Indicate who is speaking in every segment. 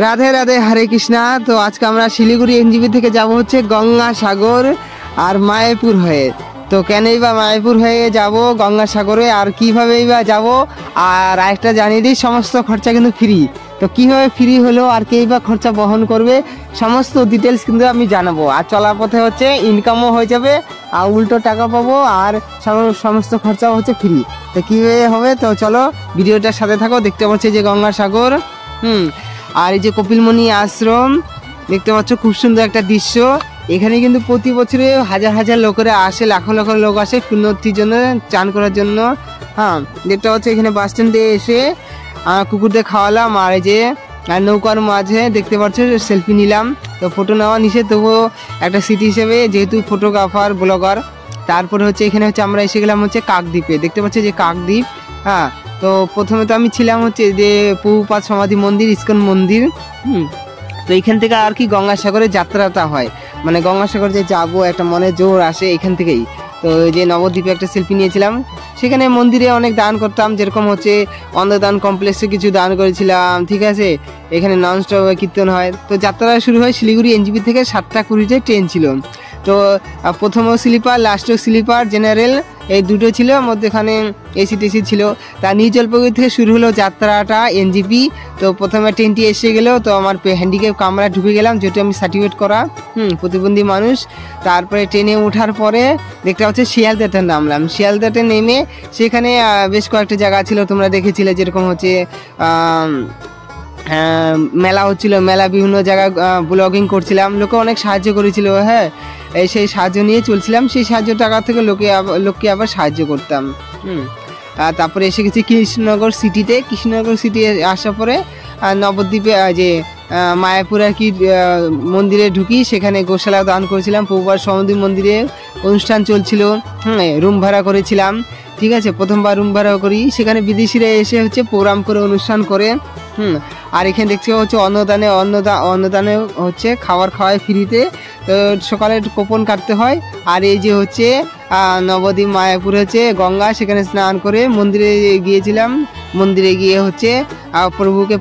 Speaker 1: রাধে রাধে, হরে কৃষ্ণা। তো আজকে আমরা শিলিগুড়ি এনজিপি থেকে যাব হচ্ছে গঙ্গাসাগর আর মায়াপুর হয়ে। তো কেনই বা মায়াপুর হয়ে যাব গঙ্গাসাগরে, আর কীভাবেই বা যাব, আর একটা জানিয়ে দিই সমস্ত খরচা কিন্তু ফ্রি। তো কীভাবে ফ্রি হলো আর কেই বা খরচা বহন করবে সমস্ত ডিটেলস কিন্তু আমি জানাবো। আর চলার পথে হচ্ছে ইনকামও হয়ে যাবে আর উল্টো টাকা পাবো, আর সমস্ত খরচাও হচ্ছে ফ্রি। তো কীভাবে হবে, তো চলো ভিডিওটার সাথে থাকো। দেখতে পাচ্ছি যে গঙ্গাসাগর, আর এই যে কপিলমুনি আশ্রম দেখতে পাচ্ছ, খুব সুন্দর একটা দৃশ্য। এখানে কিন্তু প্রতি বছরে হাজার হাজার লোকেরা আসে, লাখো লাখো লোক আসে পুণ্যার্থীর জন্য, চান করার জন্য। হ্যাঁ, দেখতে পাচ্ছ এখানে বাস স্ট্যান্ডে এসে কুকুরদের খাওয়ালাম, আর এই যে নৌকার মাঝে দেখতে পাচ্ছ সেলফি নিলাম। তো ফটো নেওয়া নিষেধ, তবুও একটা স্মৃতি হিসেবে, যেহেতু ফটোগ্রাফার ব্লগার। তারপরে হচ্ছে এখানে হচ্ছে আমরা এসে গেলাম হচ্ছে কাকদ্বীপে। দেখতে পাচ্ছি যে কাকদ্বীপ। হ্যাঁ, তো প্রথমে তো আমি ছিলাম হচ্ছে যে প্রভুপাদ সমাধি মন্দির, ইস্কন মন্দির। তো এইখান থেকে আর কি গঙ্গাসাগরের যাত্রাটা হয়, মানে গঙ্গাসাগর যে যাবো একটা মনে জোর আসে এখান থেকেই। তো যে নবদ্বীপে একটা সেলফি নিয়েছিলাম, সেখানে মন্দিরে অনেক দান করতাম, যেরকম হচ্ছে অন্নদান কমপ্লেক্সে কিছু দান করেছিলাম, ঠিক আছে। এখানে ননস্টপ কীর্তন হয়। তো যাত্রা শুরু হয় শিলিগুড়ি এনজিপি থেকে, 7টা 20-তে ট্রেন ছিল। তো প্রথমও স্লিপার, লাস্টও স্লিপার, জেনারেল, এই দুটো ছিল, মধ্যেখানে এসি টেসি ছিল। তার নিউ জলপাইগুড়ি থেকে শুরু হলো যাত্রাটা এনজিপি। তো প্রথমে ট্রেনটি এসে গেল, তো আমার হ্যান্ডিক্যাপ কামরা ঢুকে গেলাম, যেহেতু আমি সার্টিফিকেট করা প্রতিবন্ধী মানুষ। তারপরে ট্রেনে ওঠার পরে দেখতে পাচ্ছি শিয়ালদাতে নামলাম। শিয়ালদাতে নেমে সেখানে বেশ কয়েকটা জায়গা ছিল, তোমরা দেখেছিলে, যেরকম হচ্ছে মেলা হচ্ছিল, মেলা বিভিন্ন জায়গায় ব্লগিং করছিলাম, লোকে অনেক সাহায্য করেছিল। হ্যাঁ, সেই সাহায্য নিয়ে চলছিলাম, সেই সাহায্য টাকা থেকে লোককে আবার সাহায্য করতাম। তারপরে এসে গেছি কৃষ্ণনগর সিটিতে। কৃষ্ণনগর সিটি আসার পরে নবদ্বীপে যে মায়াপুর আর কি মন্দিরে ঢুকি, সেখানে গোশালা দান করেছিলাম। প্রভুপাদ সমাধি মন্দিরে অনুষ্ঠান চলছিল, রুম ভাড়া করেছিলাম, ঠিক আছে। প্রথমবার রুম ভাড়া করি, সেখানে বিদেশিরা এসে হচ্ছে প্রোগ্রাম করে, অনুষ্ঠান করে। আর এখানে দেখছি হচ্ছে অন্নদানে হচ্ছে খাবার খাওয়ায় ফ্রিতে। তো সকালে কুপন কাটতে হয়। আর এই যে হচ্ছে নবদ্বীপ মায়াপুর হচ্ছে গঙ্গা, সেখানে স্নান করে মন্দিরে গিয়েছিলাম। মন্দিরে গিয়ে হচ্ছে প্রভুকে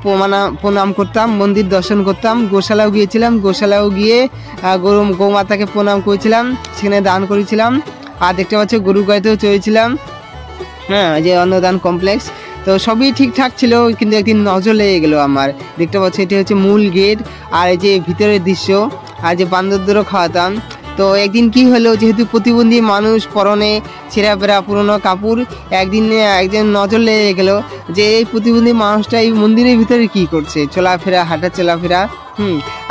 Speaker 1: প্রণাম করতাম, মন্দির দর্শন করতাম। গোশালাও গিয়েছিলাম, গোশালাও গিয়ে গৌমাতাকে প্রণাম করেছিলাম, সেখানে দান করেছিলাম। আর দেখতে পাচ্ছ গরু গাইতেও চলেছিলাম, হ্যাঁ, যে অন্নদান কমপ্লেক্স। তো সবই ঠিকঠাক ছিল, কিন্তু একদিন নজর লেগে গেলো আমার। দেখতে পাচ্ছি এটি হচ্ছে মূল গেট, আর এই যে ভিতরের দৃশ্য, আর যে বান্দরদেরও খাওয়াতাম। তো একদিন কি হলো, যেহেতু প্রতিবন্ধী মানুষ, পরনে ছেঁড়া পেরা পুরোনো কাপড়, একজন নজর লেগে গেল যে এই প্রতিবন্ধী মানুষটা এই মন্দিরের ভিতরে কি করছে, চলাফেরা, হাঁটা চলাফেরা।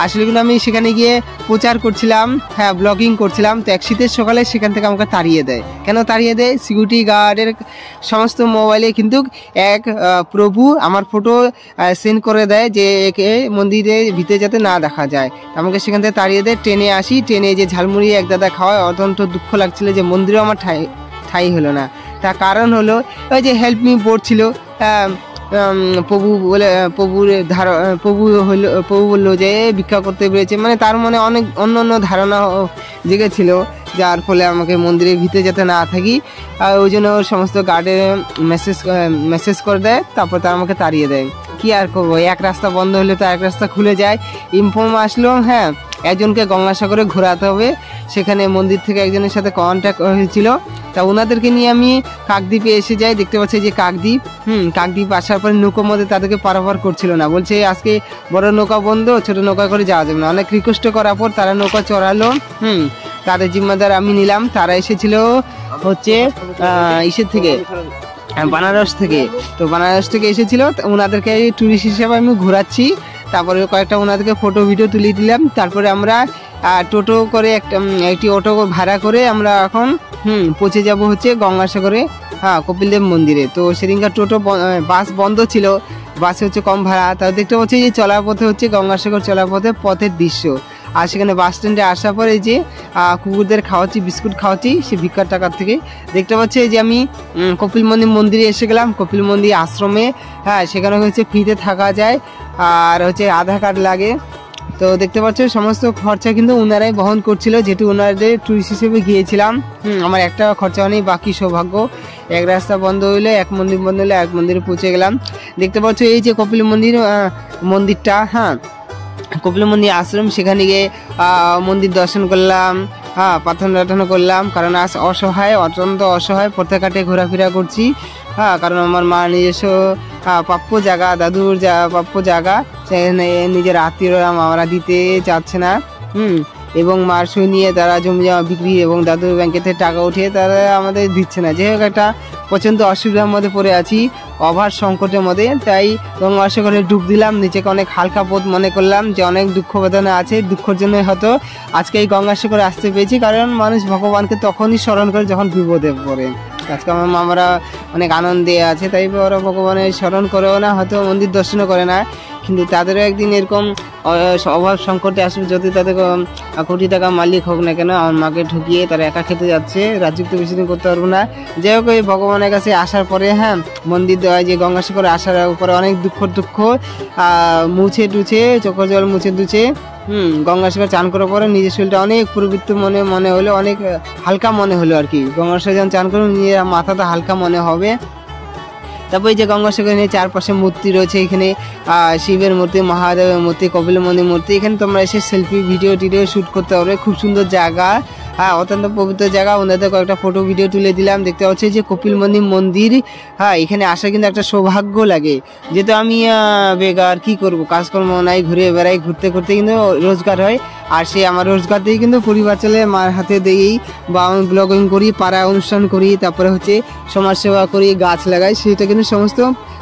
Speaker 1: আসলে কিন্তু আমি সেখানে গিয়ে প্রচার করছিলাম, হ্যাঁ, ব্লগিং করছিলাম। তো এক শীতের সকালে সেখান থেকে আমাকে তাড়িয়ে দেয়। কেন তাড়িয়ে দেয়? সিকিউরিটি গার্ডের সমস্ত মোবাইলে কিন্তু এক প্রভু আমার ফটো সেন্ড করে দেয় যে একে মন্দিরের ভিতরে যাতে না দেখা যায়। আমাকে সেখান থেকে তাড়িয়ে দেয়। ট্রেনে আসি, ট্রেনে যে ঝালমুড়ি এক দাদা খাওয়ায়, অত্যন্ত দুঃখ লাগছিল যে মন্দিরেও আমার ঠাই হলো না। তার কারণ হলো ওই যে হেল্প মি বোর্ড ছিল, প্রভু বলে, প্রভু বললো যে ভিক্ষা করতে পেরেছে, মানে তার মনে অনেক অন্য ধারণা জেগেছিল, যার ফলে আমাকে মন্দিরের ভিতরে যাতে না থাকি, আর ওই জন্য সমস্ত গার্ডে মেসেজ করে দেয়। তারপর তারা আমাকে তাড়িয়ে দেয়। কি আর করবো, এক রাস্তা বন্ধ হলে তো এক রাস্তা খুলে যায়। ইনফর্ম আসলো, হ্যাঁ, একজনকে গঙ্গাসাগরে ঘোরাতে হবে। সেখানে মন্দির থেকে একজনের সাথে কন্ট্যাক্ট হয়েছিল, তা ওনাদেরকে নিয়ে আমি কাকদ্বীপে এসে যাই। দেখতে পাচ্ছি যে কাকদ্বীপ, কাকদ্বীপ আসার পরে নৌকোর মধ্যে তাদেরকে পারাপার করছিল না, বলছে আজকে বড় নৌকা বন্ধ, ছোট নৌকা করে যাওয়া যাবে না। অনেক রিকোয়েস্ট করার পর তারা নৌকা চড়ালো। তাদের জিম্মাদার আমি নিলাম। তারা এসেছিল হচ্ছে ইসের থেকে, বানারস থেকে। তো বানারস থেকে এসেছিল, ওনাদেরকে টুরিস্ট হিসেবে আমি ঘোরাচ্ছি। তারপরে কয়েকটা ওনাদেরকে ফটো ভিডিও তুলে দিলাম। তারপরে আমরা টোটো করে একটি অটো ভাড়া করে আমরা এখন পৌঁছে যাব হচ্ছে গঙ্গাসাগরে, হ্যাঁ, কপিলদেব মন্দিরে। তো সেদিনকার বাস বন্ধ ছিল, বাসে হচ্ছে কম ভাড়া। তাও দেখতে পাচ্ছি যে চলার পথে হচ্ছে গঙ্গাসাগর চলার পথের দৃশ্য। আর সেখানে বাস স্ট্যান্ডে আসার পরে যে কুকুরদের খাওয়াচ্ছি, বিস্কুট খাওয়াচ্ছি সে ভিক্ষার টাকার থেকে। দেখতে পাচ্ছি যে আমি কপিল মন্দিরে এসে গেলাম, কপিল মন্দির আশ্রমে। হ্যাঁ, সেখানে হচ্ছে ফ্রিতে থাকা যায়, আর হচ্ছে আধার কার্ড লাগে। তো দেখতে পাচ্ছ সমস্ত খরচা কিন্তু ওনারাই বহন করছিল, যেহেতু ওনাদের টুরিস্ট হিসেবে গিয়েছিলাম। আমার একটা খরচা নেই, বাকি সৌভাগ্য। এক রাস্তা বন্ধ হইলো, এক মন্দির বন্ধ হইলো, এক মন্দিরে পৌঁছে গেলাম। দেখতে পাচ্ছ এই যে কপিল মন্দিরটা, হ্যাঁ কপিল মন্দির আশ্রম, সেখানে গিয়ে মন্দির দর্শন করলাম, হ্যাঁ প্রার্থনা করলাম, কারণ আজ অসহায়, অত্যন্ত অসহায়, পথে ঘাটে ঘোরাফেরা করছি। হ্যাঁ কারণ আমার মা নিজস্ব প্রাপ্য জায়গা, দাদুর প্রাপ্য জায়গা, সেখানে নিজের আত্মীয়রা মামারা দিতে চাচ্ছে না। এবং মার সই নিয়ে তারা জমি জমা বিক্রি এবং দাদুর ব্যাংকে থেকে টাকা উঠিয়ে তারা আমাদের দিচ্ছে না। যাই হোক একটা প্রচণ্ড অসুবিধার মধ্যে পড়ে আছি, অভার সংকটের মধ্যে। তাই গঙ্গাসাগরে ডুব দিলাম, নিজেকে অনেক হালকা বোধ মনে করলাম যে অনেক দুঃখ বেদনা আছে, দুঃখের জন্য হয়তো আজকে এই গঙ্গাসাগরে আসতে পেরেছি। কারণ মানুষ ভগবানকে তখনই স্মরণ করে যখন বিপদে পড়ে। আজকে আমার মামারা অনেক আনন্দে আছে, তাই ওরা ভগবানের স্মরণ করেও না, হয়তো মন্দির দর্শনও করে না, কিন্তু তাদেরও একদিন এরকম অভাব সংকটে আসবে। যদি তাদের কোটি টাকা মালিক হোক না কেন, আমার মাকে ঠকিয়ে তারা একা খেতে যাচ্ছে, রাজযুক্ত বেশি দিন করতে পারবো না। যাই হোক এই ভগবানের কাছে আসার পরে, হ্যাঁ মন্দির যে গঙ্গাসাগরে আসার পরে অনেক দুঃখ মুছে টুছে, চোখের জল মুছে টুছে গঙ্গাসাগরে চান করার পরে নিজের শরীরটা অনেক পবিত্র মনে হলো, অনেক হালকা মনে হলো আর কি। গঙ্গাসাগরে যখন চান করবো নিজের মাথাটা হালকা মনে হবে। তারপর এই যে গঙ্গাসাগর নিয়ে চারপাশে মূর্তি রয়েছে, এখানে শিবের মূর্তি, মহাদেবের মূর্তি, কপিল মন্দির মূর্তি। এখানে তোমরা এসে সেলফি ভিডিও টিডিও শ্যুট করতে পারবে, খুব সুন্দর জায়গা, হ্যাঁ অত্যন্ত পবিত্র জায়গা। ওনাদের কয়েকটা ফটো ভিডিও তুলে দিলাম। দেখতে পাচ্ছি যে কপিল মন্দির, হ্যাঁ এখানে আসা কিন্তু একটা সৌভাগ্য লাগে। যেহেতু আমি বেকার, কি করব, কাজকর্ম নাই, ঘুরে বেড়াই, ঘুরতে ঘুরতে কিন্তু রোজগার হয়। আর সে আমার রোজগার দিয়ে কিন্তু পরিবার চলে, মার হাতে দিয়েই, বা আমি ব্লগিং করি, পাড়া অনুষ্ঠান করি, তারপরে হচ্ছে সমাজসেবা করি, গাছ লাগাই, সেটা কিন্তু সমস্ত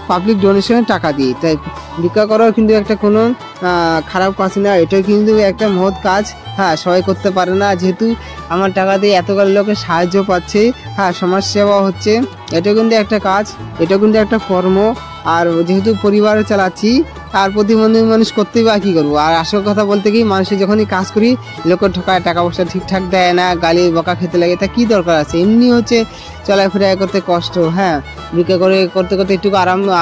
Speaker 1: পাবলিক ডোনেশনের টাকা দিই। তাই ভিক্ষা করাও কিন্তু একটা কোনো খারাপ কাজ না, এটাও কিন্তু একটা মহৎ কাজ। হ্যাঁ সবাই করতে পারে না, যেহেতু আমার টাকা দিয়ে এতগুলো লোকের সাহায্য পাচ্ছে, হ্যাঁ সমাজসেবা হচ্ছে, এটা কিন্তু একটা কাজ, এটা কিন্তু একটা কর্ম। আর যেহেতু পরিবার চালাচ্ছি, আর প্রতিবন্ধী মানুষ করতেই বা কী করবো। আর আসল কথা বলতে কি, মানুষের যখনই কাজ করি লোকের ঠকায়, টাকা পয়সা ঠিকঠাক দেয় না, গালি বকা খেতে লাগে, তা কী দরকার আছে? এমনি হচ্ছে চলাফেরা করতে কষ্ট, হ্যাঁ ভিক্ষা করতে করতে একটু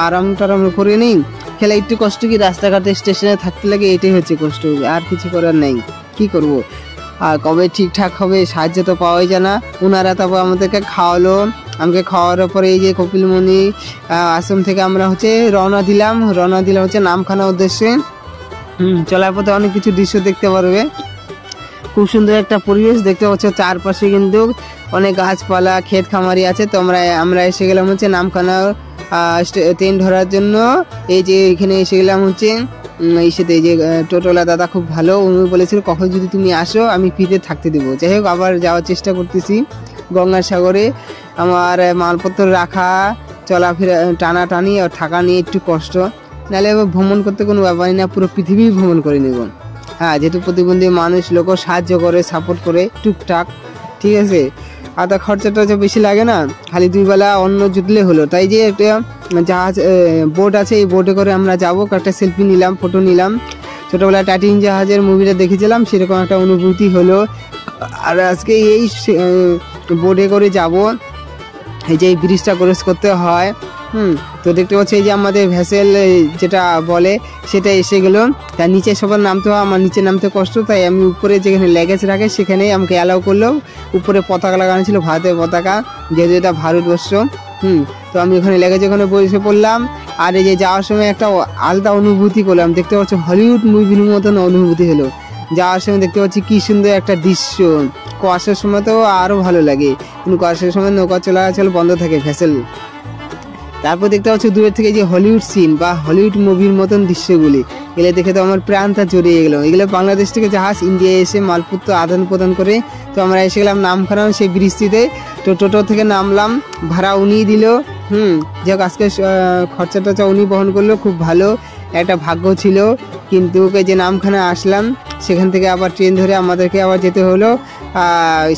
Speaker 1: আরাম টারাম করে নিই, খেলে একটু কষ্ট কি, রাস্তাঘাটে স্টেশনে থাকতে লাগে, এটাই হচ্ছে কষ্ট, আর কিছু করার নেই, কি করব। আর কবে ঠিকঠাক হবে, সাহায্য তো পাওয়াই যায় না। ওনারা তারপর আমাদেরকে খাওয়ালো, আমাকে খাওয়ার পরে এই যে কপিলমুনি আশ্রম থেকে আমরা হচ্ছে রওনা দিলাম হচ্ছে নামখানা উদ্দেশ্যে। চলার পথে অনেক কিছু দৃশ্য দেখতে পারবে, খুব সুন্দর একটা পরিবেশ দেখতে পাচ্ছ। চারপাশে কিন্তু অনেক গাছপালা, ক্ষেত খামারি আছে। তো আমরা এসে গেলাম হচ্ছে নামখানা ট্রেন ধরার জন্য। এই যে এখানে এসে গেলাম হচ্ছে সাথে এই যে টোটোলা দাদা খুব ভালো, উনি বলেছিল কখন যদি তুমি আসো আমি ফ্রিতে থাকতে দেবো। যাই হোক আবার যাওয়ার চেষ্টা করতেছি গঙ্গাসাগরে। আমার মালপত্র রাখা, চলাফেরা, টানাটানি আর থাকা নিয়ে একটু কষ্ট, নাহলে ভ্রমণ করতে কোনো ব্যাপারই না, পুরো পৃথিবী ভ্রমণ করে নেব। হ্যাঁ যেহেতু প্রতিবন্ধী মানুষ, লোকও সাহায্য করে, সাপোর্ট করে টুকটাক, ঠিক আছে। আদা খরচাটা যে বেশি লাগে না, খালি 2 বেলা অন্ন জুটলে হলো। তাই যে একটা জাহাজ বোট আছে, এই বোটে করে আমরা যাবো, একটা সেলফি নিলাম, ফটো নিলাম। ছোটোবেলায় টাইটানিক জাহাজের মুভিটা দেখেছিলাম, সেরকম একটা অনুভূতি হলো। আর আজকে এই বোটে করে যাব, এই যে এই ব্রিজটা ক্রস করতে হয়। তো দেখতে পাচ্ছি এই যে আমাদের ভেসেল যেটা বলে সেটা এসে গেল। তার নিচে সবার নামতে হয়, আমার নিচে নামতে কষ্ট, তাই আমি উপরে যেখানে লেগেজ রাখে সেখানেই আমাকে অ্যালাউ করলো। উপরে পতাকা লাগানো ছিল, ভারতের পতাকা, যেহেতু এটা ভারতবর্ষ। তো আমি ওখানে লেগেছে, ওখানে বসে পড়লাম। আর এই যে যাওয়ার সময় একটা আলাদা অনুভূতি করলাম, দেখতে পাচ্ছি হলিউড মুভির মতন অনুভূতি হলো। যাওয়ার সময় দেখতে পাচ্ছি কি সুন্দর একটা দৃশ্য। কুয়াশার সময় তো আরও ভালো লাগে, কিন্তু কুয়াশার সময় নৌকা চলাচল বন্ধ থাকে, ভেসেল। তারপর দেখতে পাচ্ছি দূরের থেকে যে হলিউড সিন বা হলিউড মুভির মতন দৃশ্যগুলি, এগুলো দেখে তো আমার প্রাণটা জড়িয়ে গেল। এগুলো বাংলাদেশ থেকে জাহাজ ইন্ডিয়ায় এসে মালপত্র আদান প্রদান করে। তো আমরা এসে গেলাম নামখানা সেই ব্রিজটিতে। তো টোটো থেকে নামলাম, ভাড়া উনিই দিল। যাক আজকে খরচাটা উনি বহন করলো, খুব ভালো একটা ভাগ্য ছিল। কিন্তু যে নামখানা আসলাম, সেখান থেকে আবার ট্রেন ধরে আমাদেরকে আবার যেতে হলো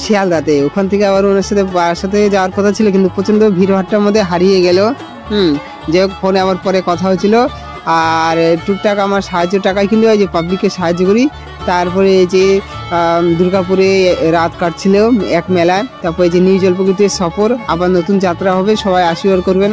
Speaker 1: শিয়ালদাতে। ওখান থেকে আবার ওনার সাথে বাসাতে যাওয়ার কথা ছিল, কিন্তু প্রচণ্ড ভিড়ভাট্টার মধ্যে হারিয়ে গেল। যাই হোক ফোনে আবার পরে কথা হয়েছিল। আর টুকটাক আমার সাহায্য টাকায় কিন্তু ওই যে পাবলিককে সাহায্য করি। তারপরে এই যে দুর্গাপুরে রাত কাটছিল এক মেলায়। তারপরে যে নিউ জলপাইগুড়িতে সফর, আবার নতুন যাত্রা হবে, সবাই আশীর্বাদ করবেন।